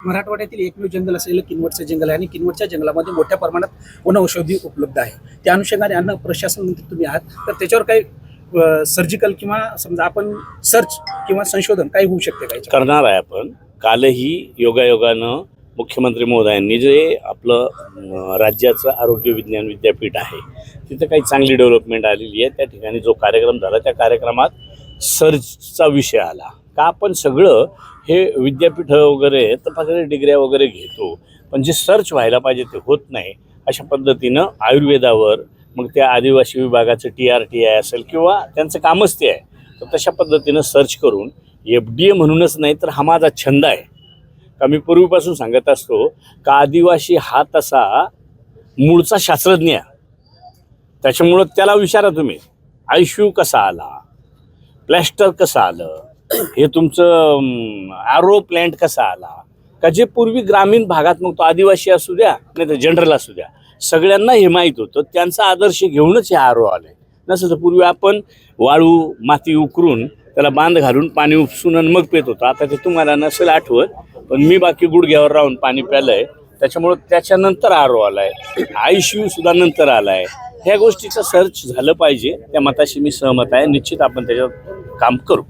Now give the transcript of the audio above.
मराठवाड्यातील एकमेव जंगल असलेलं किनवटचं जंगल आहे आणि किनवटच्या जंगलामध्ये मोठ्या प्रमाणात वनौषधी उपलब्ध आहे. त्या अनुषंगाने अन्न प्रशासन मंत्री तुम्ही आहात, तर त्याच्यावर काही सर्जिकल किंवा समजा आपण सर्च किंवा संशोधन काही होऊ शकते का? करणार आहे आपण. कालही योगायोगानं मुख्यमंत्री महोदयांनी जे आपलं राज्याचं आरोग्य विज्ञान विद्यापीठ आहे तिथे काही चांगली डेव्हलपमेंट आलेली आहे. त्या ठिकाणी जो कार्यक्रम झाला त्या कार्यक्रमात सर्चचा विषय आला का आपण सगळं हे विद्यापीठ वगैरे तर फक्त डिग्र्या वगैरे घेतो, पण जे सर्च व्हायला पाहिजे ते होत नाही. अशा पद्धतीनं आयुर्वेदावर मग त्या आदिवासी विभागाचं TRTI असेल किंवा त्यांचं कामच ते आहे, तर तशा पद्धतीनं सर्च करून FDA म्हणूनच नाही तर हा माझा छंद आहे का मी पूर्वीपासून सांगत असतो का आदिवासी हा तसा मूळचा शास्त्रज्ञ आहे. त्याच्यामुळं त्याला विचारा तुम्ही ICU कसा आला, प्लॅस्टर कसं आलं, हे तुमचं आरो प्लॅन्ट कसा आला, का जे पूर्वी ग्रामीण भागात मग तो आदिवासी असू द्या नाही तर जनरल असू द्या सगळ्यांना हे माहीत होतं. त्यांचा आदर्श घेऊनच हे आरो आले. नसं तर पूर्वी आपण वाळू माती उकरून त्याला बांध घालून पाणी उपसून आणि मग पेत होतो. आता ते तुम्हाला नसेल आठवत, पण मी बाकी गुडघ्यावर राहून पाणी प्यालंय. त्याच्यामुळं त्याच्यानंतर आरो आलाय, ICU सुद्धा नंतर आलाय. ह्या गोष्टीचं सर्च झालं पाहिजे. त्या मताशी मी सहमत आहे. निश्चित आपण त्याच्यावर काम करू.